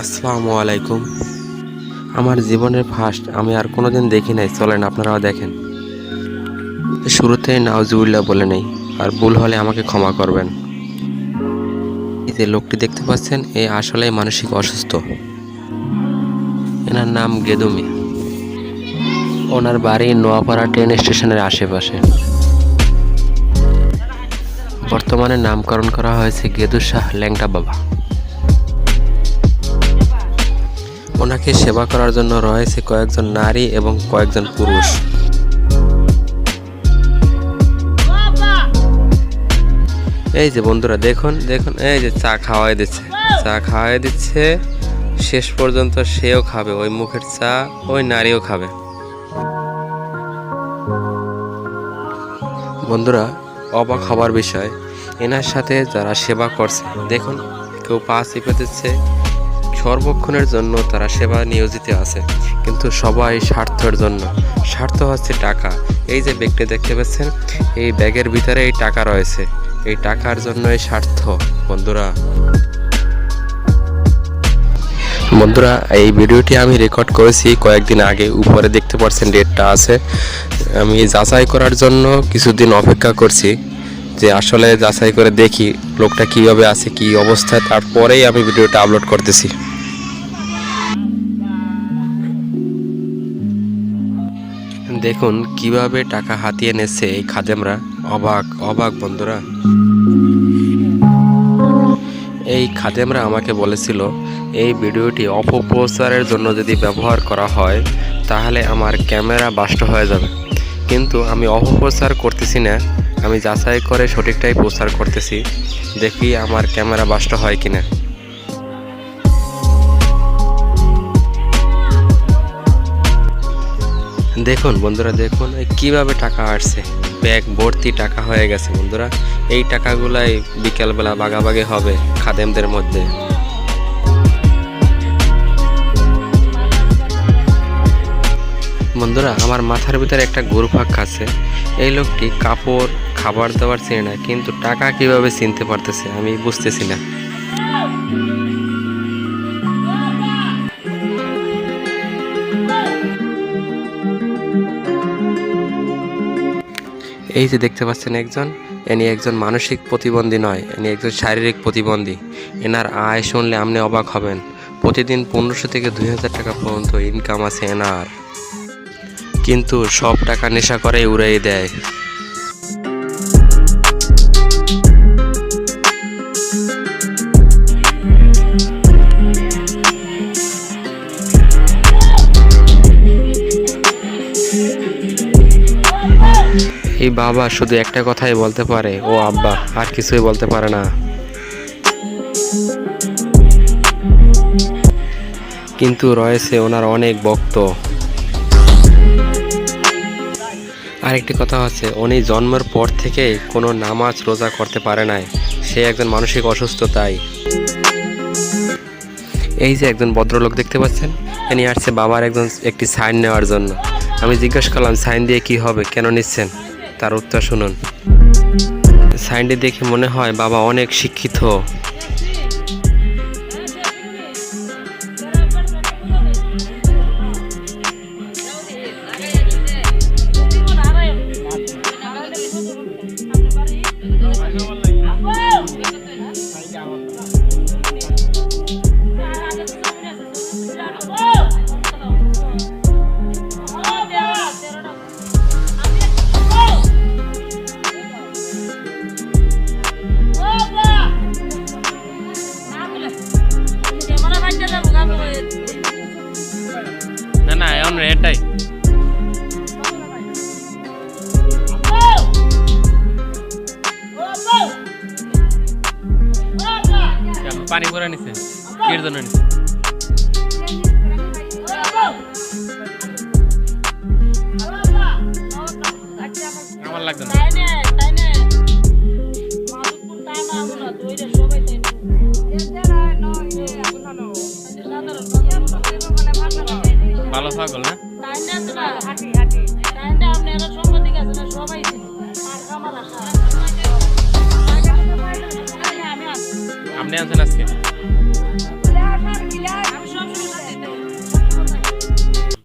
আসসালামু আলাইকুম। আমার জীবনের ফার্স্ট আমি আর কোনোদিন দেখি নাই, চলেন আপনারাও দেখেন। শুরুতেই নাউজুবিল্লাহ বলে নেই, আর ভুল হলে আমাকে ক্ষমা করবেন। এই যে লোকটি দেখতে পাচ্ছেন, এ আসলেই মানসিক অসুস্থ। এনার নাম গেদু মিয়া। ওনার বাড়ি নোয়াপাড়া ট্রেন স্টেশনের আশেপাশে। বর্তমানে নামকরণ করা হয়েছে গেদু শাহ ল্যাংটা বাবা। ওনাকে সেবা করার জন্য রয়েছে কয়েকজন নারী এবং কয়েকজন পুরুষ। এই যে বন্ধুরা দেখুন দেখুন, এই যে চা খাওয়াই দিচ্ছে, শেষ পর্যন্ত সেও খাবে, ওই মুখের চা ওই নারীও খাবে। বন্ধুরা, অবাক হবার বিষয়, এনার সাথে যারা সেবা করছে দেখুন, কেউ পা চিপে দিচ্ছে, সর্বক্ষণের জন্য তারা সেবা নিয়োজিত আছে, কিন্তু সবাই স্বার্থের জন্য। স্বার্থ হচ্ছে টাকা। এই যে ব্যাগটি দেখতে পাচ্ছেন, এই ব্যাগের ভিতরে এই টাকা রয়েছে, এই টাকার জন্য এই স্বার্থ। বন্ধুরা এই ভিডিওটি আমি রেকর্ড করেছি কয়েকদিন আগে, উপরে দেখতে পাচ্ছেন ডেটটা আছে। আমি যাচাই করার জন্য কিছুদিন অপেক্ষা করছি, যে আসলে যাচাই করে দেখি লোকটা কীভাবে আছে, কী অবস্থায়, তারপরেই আমি ভিডিওটা আপলোড করতেছি। দেখুন কিভাবে টাকা হাতিয়ে নেছে এই খাদেমরা, অবাক অবাক বন্ধুরা। এই খাদেমরা আমাকে বলেছিল এই ভিডিওটি অপপ্রচারের জন্য যদি ব্যবহার করা হয় তাহলে আমার ক্যামেরা বাস্ট হয়ে যাবে, কিন্তু আমি অপপ্রচার করতেছি না, আমি যাচাই করে সঠিকটাই প্রচার করতেছি, দেখি আমার ক্যামেরা বাস্ট হয় কিনা। দেখুন বন্ধুরা দেখুন কিভাবে টাকা আসছে, ব্যাগ ভর্তি টাকা হয়ে গেছে বন্ধুরা। এই টাকাগুলাই বিকেলবেলা ভাগাভাগি হবে খাদেমদের মধ্যে। বন্ধুরা আমার মাথার ভিতরে একটা ঘুরপাক খাচ্ছে, এই লোকটি কাপড় খাবার দাবার চিনে না, কিন্তু টাকা কিভাবে চিনতে পারতেছে আমি বুঝতেছি না। এই যে দেখতে পাচ্ছেন একজন, ইনি একজন মানসিক প্রতিবন্ধী নয়, ইনি একজন শারীরিক প্রতিবন্ধী। এনার আয় শুনলে আপনি অবাক হবেন, প্রতিদিন 1500 থেকে 2000 টাকা পর্যন্ত ইনকাম আছে এনার, কিন্তু সব টাকা নেশা করে উড়িয়ে দেয়। এই বাবা শুধু একটা কথাই বলতে পারে, ও আব্বা, আর কিছুই বলতে পারে না। কিন্তু রয়েছে ওনার অনেক ভক্ত। আরেকটি কথা হচ্ছে, উনি জন্মের পর থেকে কোনো নামাজ রোজা করতে পারে নাই, সে একজন মানসিক অসুস্থ তাই। এই যে একজন ভদ্রলোক দেখতে পাচ্ছেন, ইনি আসছে বাবার একটি সাইন নেওয়ার জন্য। আমি জিজ্ঞাসা করলাম সাইন দিয়ে কি হবে, কেন নিচ্ছেন, তার উত্তর শুনুন। সাইনটি দেখে মনে হয় বাবা অনেক শিক্ষিত। না না এখন এটাই পানি করে নিছে, এর জন্য নিছে আমার লাগবে না। ভালো পাগল না আপনি আনছেন আজকে।